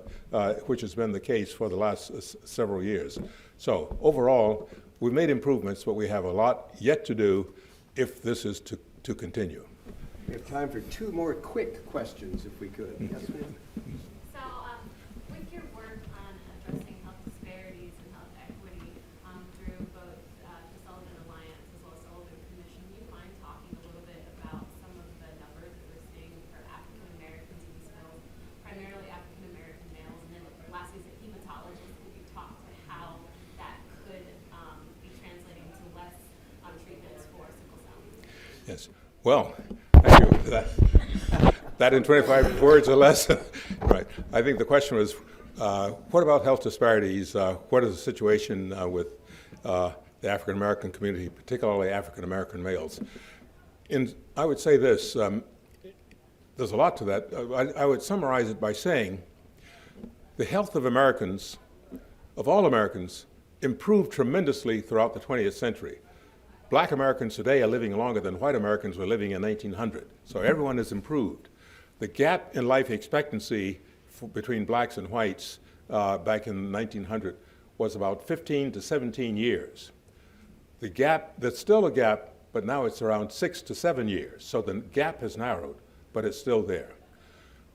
which has been the case for the last several years. So overall, we've made improvements, but we have a lot yet to do if this is to continue. We have time for two more quick questions, if we could. Yes, ma'am? So, with your work on addressing health disparities and health equity through both the Sullivan Alliance as well as Sullivan Commission, do you mind talking a little bit about some of the numbers that we're seeing for African Americans in these fields, primarily African American males, and then lastly, as a hematologist, could you talk to how that could be translating to less treatments for sickle cell? Yes. Well, thank you. That in 25 words or less. Right. I think the question was, what about health disparities? What is the situation with the African American community, particularly African American males? I would say this, there's a lot to that. I would summarize it by saying the health of Americans, of all Americans, improved tremendously throughout the 20th century. Black Americans today are living longer than white Americans were living in 1900. So everyone has improved. The gap in life expectancy between blacks and whites back in 1900 was about 15 to 17 years. The gap, there's still a gap, but now it's around 6 to 7 years. So the gap has narrowed, but it's still there.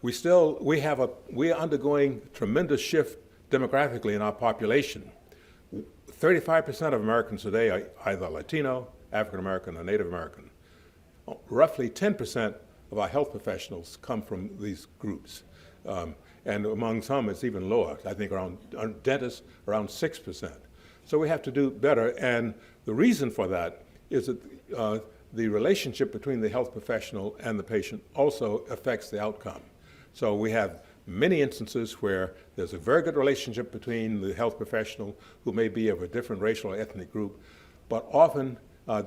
We're undergoing tremendous shift demographically in our population. 35% of Americans today are either Latino, African American, or Native American. Roughly 10% of our health professionals come from these groups. And among some, it's even lower. I think around dentists, around 6%. So we have to do better. And the reason for that is that the relationship between the health professional and the patient also affects the outcome. So we have many instances where there's a very good relationship between the health professional, who may be of a different racial or ethnic group, but often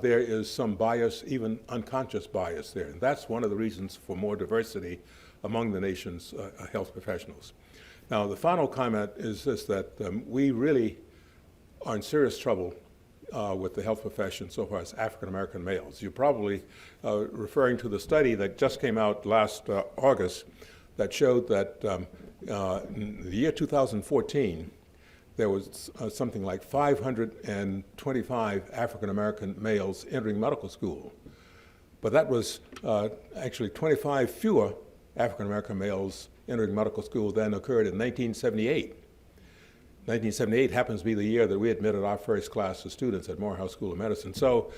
there is some bias, even unconscious bias there. And that's one of the reasons for more diversity among the nation's health professionals. Now, the final comment is this, that we really are in serious trouble with the health profession so far as African American males. You're probably referring to the study that just came out last August that showed that in the year 2014, there was something like 525 African American males entering medical school. But that was actually 25 fewer African American males entering medical school than occurred in 1978. 1978 happens to be the year that we admitted our first class of students at Morehouse School of Medicine. So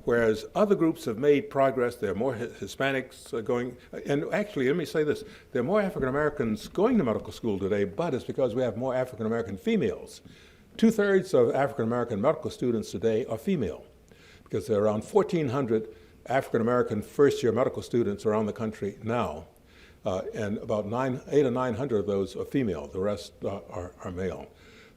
whereas other groups have made progress, there are more Hispanics going, and actually, let me say this, there are more African Americans going to medical school today, but it's because we have more African American females. 2/3 of African American medical students today are female, because there are around 1,400 African American first-year medical students around the country now, and about 800 or 900 of those are female. The rest are male.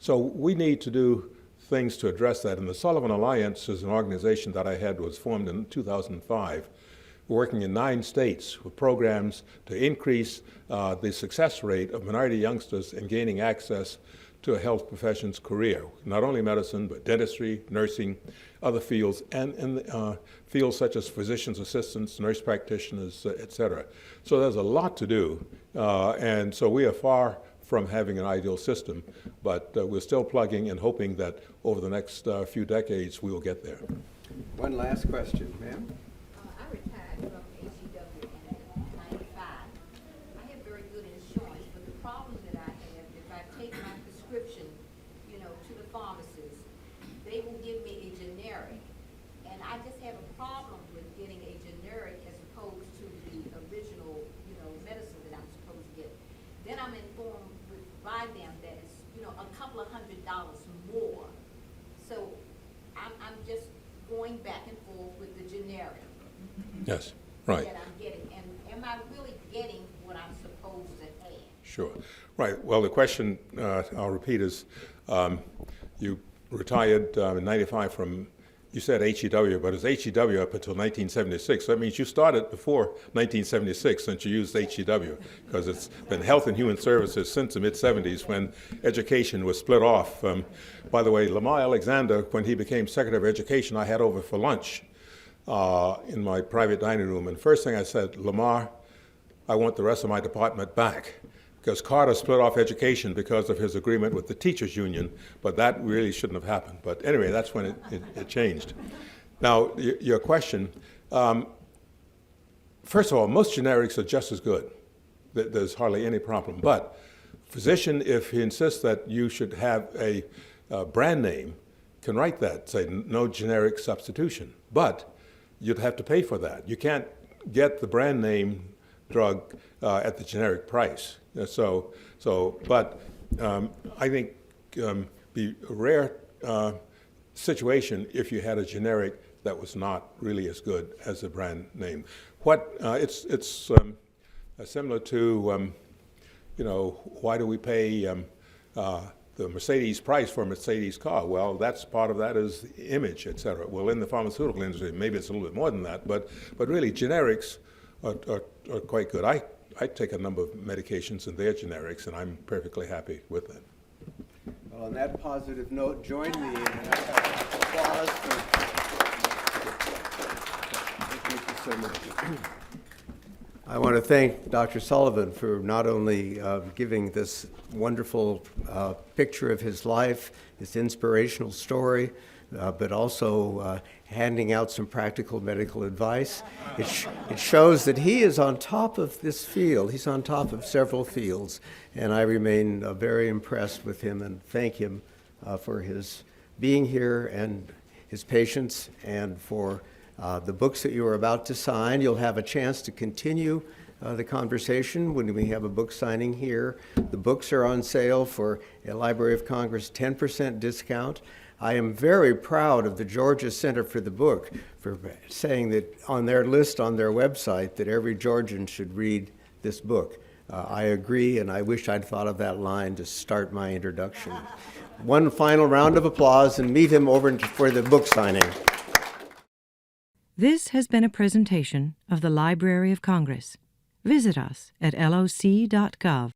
So we need to do things to address that. And the Sullivan Alliance is an organization that I had was formed in 2005, working in 9 states with programs to increase the success rate of minority youngsters in gaining access to a health profession's career, not only medicine, but dentistry, nursing, other fields, and in fields such as physician's assistants, nurse practitioners, et cetera. So there's a lot to do, and so we are far from having an ideal system, but we're still plugging and hoping that over the next few decades we will get there. One last question, ma'am. I retired from HEW in '95. I have very good insurance, but the problem that I have, if I take my prescription, to the pharmacist, they will give me a generic, and I just have a problem with getting a generic as opposed to the original, medicine that I'm supposed to get. Then I'm informed by them that it's, a couple of $100 more. So I'm just going back and forth with the generic. Yes, right. That I'm getting, and am I really getting what I'm supposed to have? Sure. Right. Well, the question, I'll repeat, is you retired in '95 from, you said HEW, but it's HEW up until 1976. So that means you started before 1976 since you used HEW, because it's been Health and Human Services since the mid-'70s when education was split off. By the way, Lamar Alexander, when he became Secretary of Education, I had over for lunch in my private dining room. And the first thing I said, Lamar, I want the rest of my department back. Because Carter split off education because of his agreement with the teachers union, but that really shouldn't have happened. But anyway, that's when it changed. Now, your question, first of all, most generics are just as good. There's hardly any problem. But physician, if he insists that you should have a brand name, can write that, say no generic substitution. But you'd have to pay for that. You can't get the brand name drug at the generic price. But I think be a rare situation if you had a generic that was not really as good as the brand name. It's similar to why do we pay the Mercedes price for a Mercedes car? Well, that's part of that is image, et cetera. Well, in the pharmaceutical industry, maybe it's a little bit more than that, but really generics are quite good. I take a number of medications and they're generics, and I'm perfectly happy with that. Well, on that positive note, join me in applause for. Thank you so much. I want to thank Dr. Sullivan for not only giving this wonderful picture of his life, his inspirational story, but also handing out some practical medical advice. It shows that he is on top of this field. He's on top of several fields, and I remain very impressed with him and thank him for his being here and his patience, and for the books that you are about to sign. You'll have a chance to continue the conversation when we have a book signing here. The books are on sale for a Library of Congress 10% discount. I am very proud of the Georgia Center for the Book for saying that on their list on their website that every Georgian should read this book. I agree, and I wish I'd thought of that line to start my introduction. One final round of applause, and meet him over for the book signing. This has been a presentation of the Library of Congress. Visit us at loc.gov.